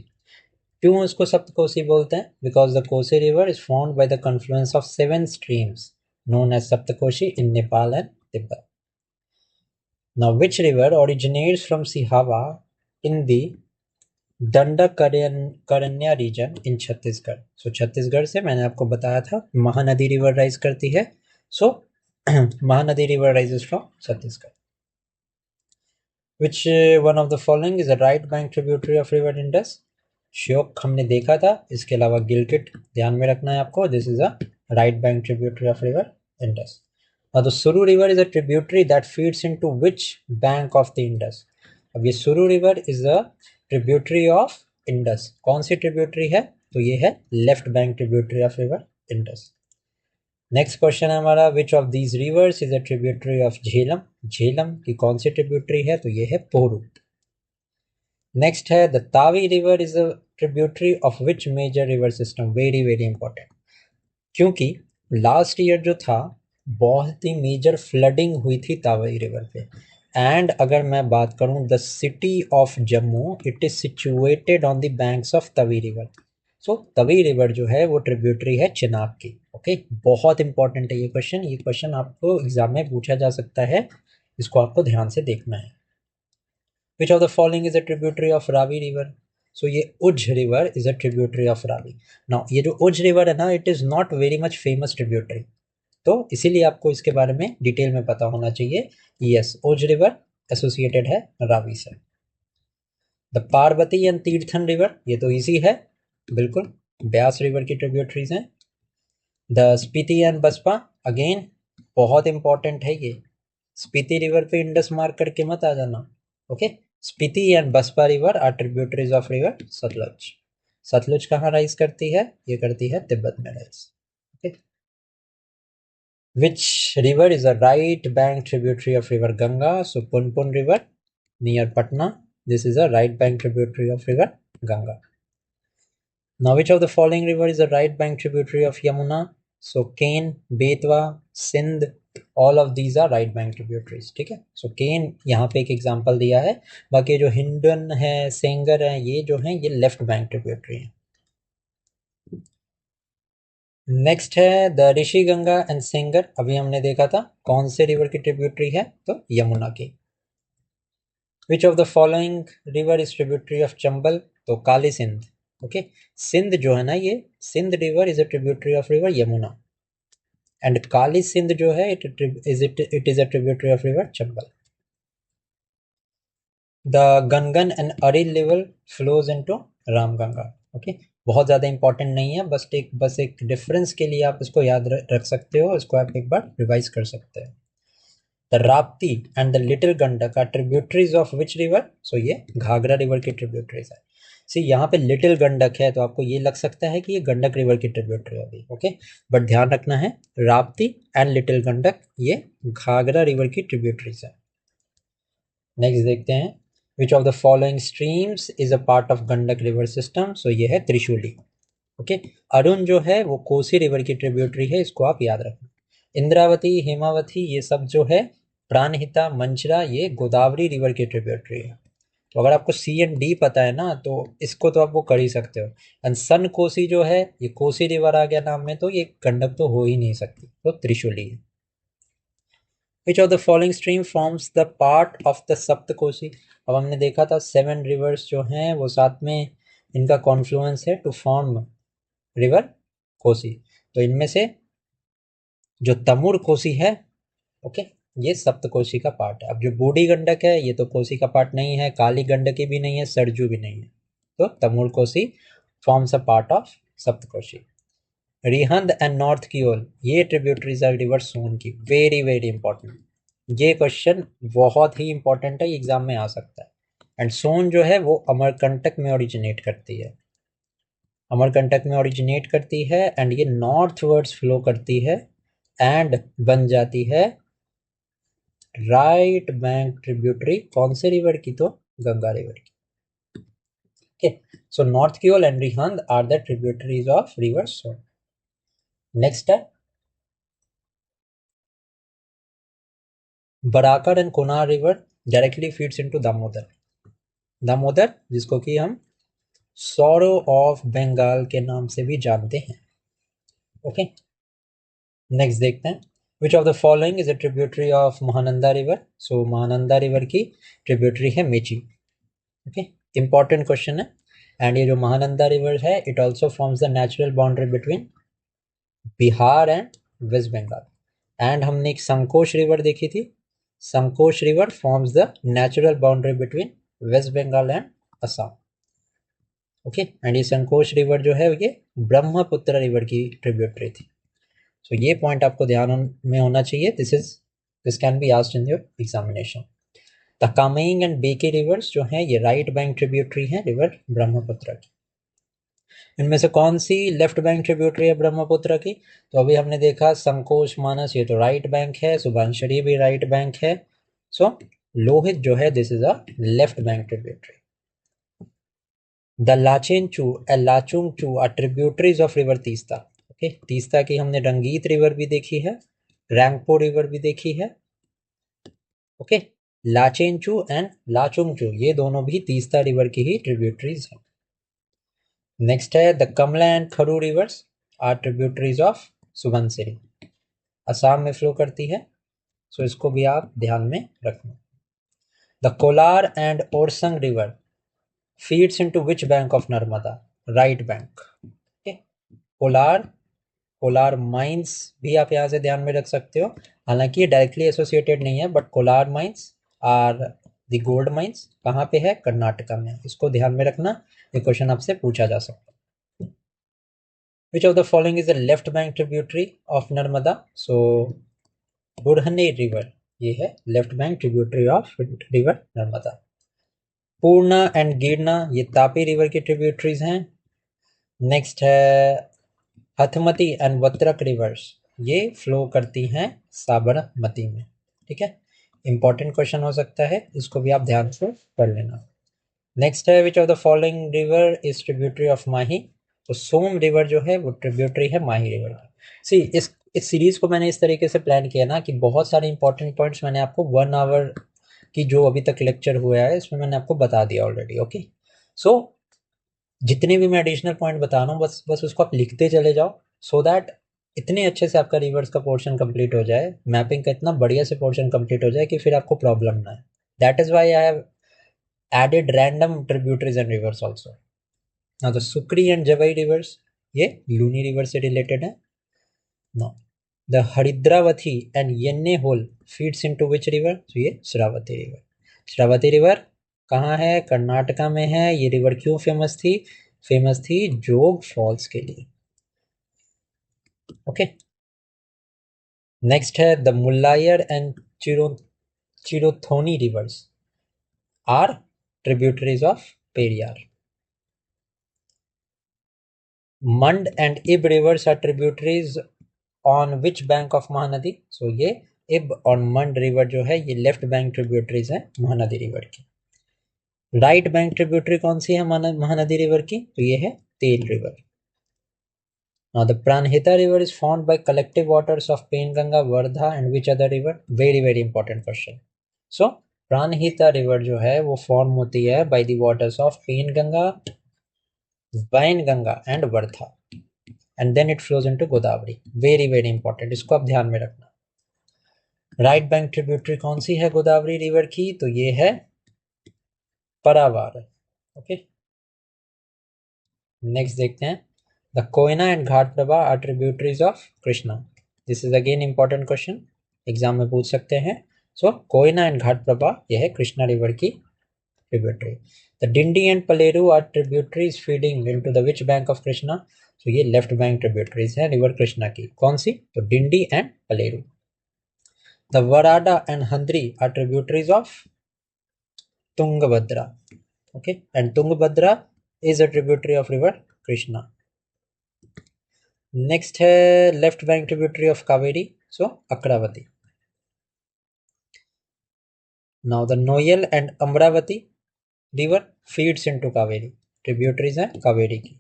क्यों उसको सप्तकोशी बोलते हैं? Because the Kosi river is formed by the confluence of 7 streams known as Saptakoshi in Nepal and Tibet. Now, which river originates from Sihava in the Dandakaranya region in Chhattisgarh? So Chhattisgarh से मैंने आपको बताया था Mahanadi river rise करती है। So Mahanadi river rises from Chhattisgarh. Which one of the following is a right bank tributary of river Indus? Shyok हमने देखा था, इसके अलावा गिलगिट ध्यान में रखना है आपको। This is a right bank tributary of river Indus. Now the Suru river is a tributary that feeds into which bank of the Indus? अब ये Suru river is a tributary of Indus. कौन सी ट्रिब्यूटरी है? तो ये है left bank tributary of river Indus. Next question है हमारा, which of these rivers is a tributary of Jhelum? Jhelum की कौन सी ट्रिब्यूटरी है? तो ये है पोरू। नेक्स्ट है the Tawi river is a tributary of which major river system? Very very important, क्योंकि लास्ट ईयर जो था बहुत ही मेजर फ्लडिंग हुई थी तावी रिवर पे। एंड अगर मैं बात करूं the city of Jammu, it is situated on the banks of Tawi river. So Tawi river जो है वो ट्रिब्यूटरी है चिनाब की। ओके, बहुत इंपॉर्टेंट है ये क्वेश्चन। ये क्वेश्चन आपको एग्जाम में पूछा जा सकता है, इसको आपको ध्यान से देखना है। Which of the following is a tributary of Ravi river? So ये Ujh river is a tributary of Ravi. Now ये जो उज रिवर है ना, it is not very much famous tributary, तो इसीलिए आपको इसके बारे में डिटेल में पता होना चाहिए। यस, ओज रिवर एसोसिएटेड है रावी से। The Parvati and Tirthan river, ये तो इजी है बिल्कुल, ब्यास रिवर की ट्रिब्यूटरीज हैं। The Spiti and Baspa, again बहुत इंपॉर्टेंट है ये। स्पीति रिवर पे इंडस मार्क करके मत आ जाना। Okay, Spiti and Baspa river are tributaries of river Sutlej. Sutlej कहाँ राइज करती है? ये करती है तिब्बत में rise. Okay, which river is a right bank tributary of river Ganga? So Punpun river near Patna, this is a right bank tributary of river Ganga. Now which of the following river is a right bank tributary of Yamuna? So Ken, Betwa, Sindh, all of these are right bank tributaries। ठीक है, so Ken यहाँ पे एक example दिया है, बाकी जो हिंडन है, सेंगर है, ये जो है ये लेफ्ट बैंक ट्रिब्यूटरी है। नेक्स्ट है द ऋषि गंगा एंड सेंगर, अभी हमने देखा था कौन से रिवर की ट्रिब्यूटरी है? तो यमुना की। Which of the following river is tributary of Chambal? तो काली सिंध। ओके, सिंध जो है ना, ये Sindh river is a tributary of river Yamuna, and Kali Sindh जो है it is a tributary of river Chambal. The Gangan and Aril river flows into Ramganga. Okay, बहुत ज़्यादा इंपॉर्टेंट नहीं है, बस एक डिफरेंस के लिए आप इसको याद रख सकते हो, इसको आप एक बार रिवाइज कर सकते हैं। The Rapti and the little Gandak are tributaries of which river? So ये घाघरा रिवर की ट्रिब्यूटरीज है। सी यहाँ पे लिटिल गंडक है तो आपको ये लग सकता है कि ये गंडक रिवर की ट्रिब्यूटरी होगी। ओके, बट ध्यान रखना है राप्ती एंड लिटिल गंडक ये घाघरा रिवर की ट्रिब्यूटरीज है। नेक्स्ट देखते हैं, which of the following streams is a part of Gandak river system? So ये है त्रिशूली। ओके, अरुण जो है वो कोसी रिवर की ट्रिब्यूटरी है, इसको आप याद रखना। इंद्रावती, हेमावती, ये सब जो है प्राणहिता, मंचरा, ये गोदावरी रिवर की ट्रिब्यूटरी है। तो अगर आपको सी एंड डी पता है ना, तो इसको तो आप वो कर ही सकते हो। एंड सन कोसी जो है ये कोसी रिवर आ गया नाम में, तो ये गंडक तो हो ही नहीं सकती, तो त्रिशूली है। Which of the following stream forms the part of the Saptakoshi? अब हमने देखा था 7 रिवर्स जो हैं वो साथ में इनका कॉन्फ्लुएंस है टू फॉर्म रिवर कोसी। तो इनमें से जो तमुर कोसी है, ओके, ये सप्तकोशी का पार्ट है। अब जो बूढ़ी गंडक है ये तो कोसी का पार्ट नहीं है, काली गंडकी भी नहीं है, सरजू भी नहीं है, तो Tamur Kosi forms a part of Saptakoshi. Rihand and north की ओर ये ट्रिब्यूटरीज आर रिवर सोन की। वेरी वेरी इंपॉर्टेंट, ये क्वेश्चन बहुत ही इंपॉर्टेंट है, एग्जाम में आ सकता है। एंड सोन जो है वो अमरकंटक में ओरिजिनेट करती है। अमरकंटक में ओरिजिनेट करती है एंड ये नॉर्थवर्ड्स फ्लो करती है एंड बन जाती है राइट बैंक ट्रिब्यूटरी कौन से रिवर की? तो गंगा रिवर की। Okay, so north Koel and Rihand are the tributaries of river Son. Next है Barakar and Konar river directly feeds into Damodar. Damodar जिसको कि हम सॉरो ऑफ बंगाल के नाम से भी जानते हैं। ओके, नेक्स्ट देखते हैं which of the following is a tributary of Mahananda river. So Mahananda river की ट्रिब्यूटरी है मेची। ओके, इंपॉर्टेंट क्वेश्चन है। एंड ये जो महानंदा रिवर है it also forms the natural boundary between Bihar and waste Bengal. And हमने एक संकोश रिवर देखी थी। Sankosh river forms the natural boundary between West Bengal and Assam. Okay, and ये संकोश रिवर जो है ये ब्रह्मपुत्र रिवर की ट्रिब्यूटरी थी। सो ये पॉइंट आपको ध्यान में होना चाहिए। This can be asked in your examination. The Kameng and Beki rivers जो हैं ये राइट बैंक ट्रिब्यूटरी हैं रिवर ब्रह्मपुत्र की। इनमें से कौन सी लेफ्ट बैंक ट्रिब्यूटरी है ब्रह्मपुत्र की? तो अभी हमने देखा संकोच मानस ये तो राइट बैंक है, सुबनसिरी भी राइट बैंक है। सो लोहित जो है this is a left bank tributary. The Lachenchu and Lachungchu are tributaries of river Teesta. Okay, Teesta की हमने रंगीत रिवर भी देखी है, रैंगपो रिवर भी देखी है। ओके, लाचेनचू एंड लाचुंगचू ये दोनों भी तीस्ता रिवर की ही ट्रिब्यूटरीज हैं। नेक्स्ट है the Kamala and Khru rivers are tributaries of Subansiri. Assam में फ्लो करती है, सो इसको भी आप ध्यान में रखना। The Kolar and Orsang river feeds into which bank of Narmada? Right bank. Kolar Kolar mines भी आप यहाँ से ध्यान में रख सकते हो, हालांकि ये डायरेक्टली एसोसिएटेड नहीं है but Kolar mines are the gold mines कहाँ पे है? कर्नाटका में। इसको ध्यान में रखना, ये क्वेश्चन आपसे पूछा जा सकता है। Which of the following is the left bank tributary of Narmada? So Burhner river ये है left bank tributary of river Narmada. Purna and Girna ये तापी रिवर की ट्रिब्यूटरीज हैं। नेक्स्ट है हथमती एंड वत्रक रिवर्स ये फ्लो करती हैं साबरमती में। ठीक है, इंपॉर्टेंट क्वेश्चन हो सकता है, इसको भी आप ध्यान से पढ़ लेना। नेक्स्ट है which of the following river is tributary of Mahi? तो सोम रिवर जो है वो ट्रिब्यूटरी है माही रिवर की। सी इस सीरीज को मैंने इस तरीके से प्लान किया ना कि बहुत सारे इंपॉर्टेंट पॉइंट्स मैंने आपको 1 आवर की जो अभी तक लेक्चर हुआ है इसमें मैंने आपको बता दिया ऑलरेडी। ओके, सो जितने भी मैं एडिशनल पॉइंट बता रहा हूँ बस उसको आप लिखते चले जाओ सो दैट इतने अच्छे से आपका रिवर्स का पोर्शन कंप्लीट हो जाए, मैपिंग का इतना बढ़िया से पोर्शन कंप्लीट हो जाए कि फिर आपको प्रॉब्लम ना है। That is why I have added random tributaries and rivers also. Now the Sukri and Javai rivers ये लूनी रिवर से रिलेटेड है। Now the Haridravati and Yenne Hole feeds into which river? तो ये श्रावती रिवर। श्रावती रिवर कहाँ है? कर्नाटका में है। ये रिवर क्यों फेमस थी? फेमस थी जोग फॉल्स के लिए। ओके, नेक्स्ट है the Mullayar and Cheruthoni rivers are tributaries of Periyar. Mand and Ib rivers are tributaries on which bank of Mahanadi? So ये इब और मंड रिवर जो है ये लेफ्ट बैंक ट्रिब्यूटरीज हैं महानदी रिवर की। राइट बैंक ट्रिब्यूटरी कौन सी है महानदी रिवर की? तो ये है तेल river. Now the Pranhita river is formed by collective waters of Penganga, Vardha and which other river? Very very important question. So Pranhita river जो है वो फॉर्म होती है by the waters of Penganga, Wainganga and Vardha and then it flows into Godavari. Very very important, इसको आप ध्यान में रखना। राइट बैंक ट्रिब्यूटरी कौन सी है गोदावरी रिवर की? तो ये है परावार। ओके, नेक्स्ट देखते हैं the Koyna and Ghataprabha are tributaries of Krishna. This is again important question, exam में पूछ सकते हैं। So Koyna and Ghataprabha यह है कृष्णा रिवर की tributary. The Dindi and Paleru are tributaries feeding into the which bank of Krishna? तो ये लेफ्ट बैंक ट्रिब्यूटरीज है रिवर कृष्णा की। कौन सी? तो Dindi and Paleru. The Varada and Handri are tributaries of Tungabhadra. Okay, and Tungabhadra is a tributary of river Krishna. Next है left bank tributary of Kaveri, so अक्रावती. Now the Noyyal and Amaravati river feeds into Kaveri, tributaries हैं कावेरी की.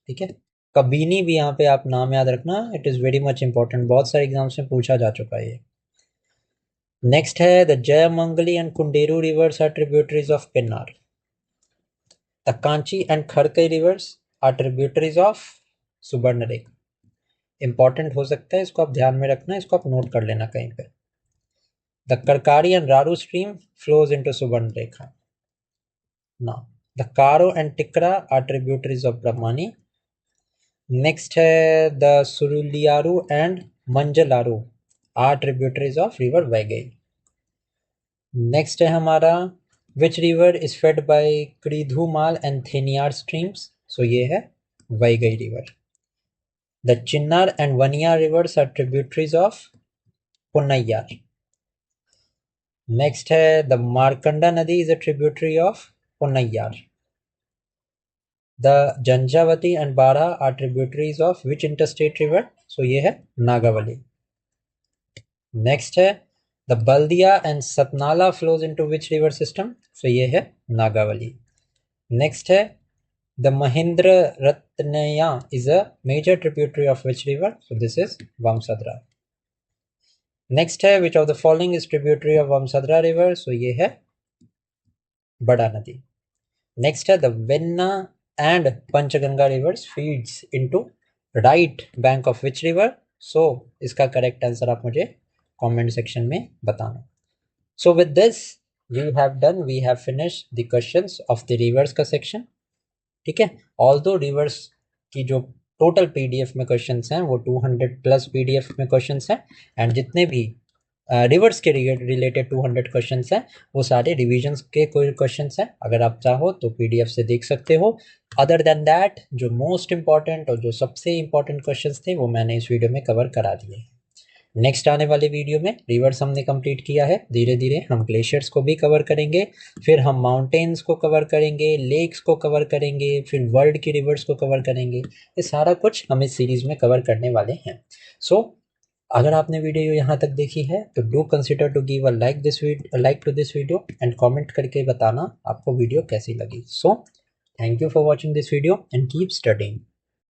ठीक है. कबीनी भी यहाँ पे आप नाम याद रखना, it is very much important, बहुत सारे एग्जाम्स में पूछा जा चुका है ये. नेक्स्ट है the Jayamangali and Kunderu rivers are tributaries of Pennar. The Kanchi and Kharkai rivers are tributaries of Subarnarekha. Important हो सकता है, इसको आप ध्यान में रखना, इसको आप नोट कर लेना कहीं पे. The Karkari and Raru stream flows into Subarnarekha. Now the Karo and Tikra are tributaries of Brahmani. Next है the Suruliyar and Manjalar are tributaries of river Vaigai. Next है हमारा which river is fed by Kridhumal and Theniyar streams, so ये है Vaigai river. The Chinnar and Vaniyar rivers are tributaries of Ponnaiyar. Next है the Markanda nadi is a tributary of Ponnaiyar. The जंजावती and Bara are tributaries of which interstate river, so ये है Nagavali. Next है the Baldia and Satnala flows into which river system, so ये है Nagavali. Next है the Mahendra Tanaya is a major tributary of which river, so this is Vamsadhara. Next है which of the following is tributary of Vamsadhara river, so ये है Bada Nadi. Next है the Venna and Panchaganga rivers feeds into right bank of which river, so इसका correct answer आप मुझे comment section में बताना. So with this we have finished the questions of the rivers का section. ठीक है. Although rivers की जो total PDF में questions हैं वो 200 plus PDF में questions हैं, and जितने भी रिवर्स के रिलेटेड 200 क्वेश्चंस हैं वो सारे रिविजन्स के कोई क्वेश्चंस हैं. अगर आप चाहो तो पीडीएफ से देख सकते हो. अदर देन दैट जो मोस्ट इंपॉर्टेंट और जो सबसे इंपॉर्टेंट क्वेश्चंस थे वो मैंने इस वीडियो में कवर करा दिए. नेक्स्ट आने वाले वीडियो में रिवर्स हमने कंप्लीट किया है, धीरे धीरे हम ग्लेशियर्स को भी कवर करेंगे, फिर हम माउंटेन्स को कवर करेंगे, लेक्स को कवर करेंगे, फिर वर्ल्ड की रिवर्स को कवर करेंगे. ये सारा कुछ हम इस सीरीज़ में कवर करने वाले हैं. सो अगर आपने वीडियो यहाँ तक देखी है तो do consider to give a like to this video and comment करके बताना आपको वीडियो कैसी लगी. So thank you for watching this video and keep studying.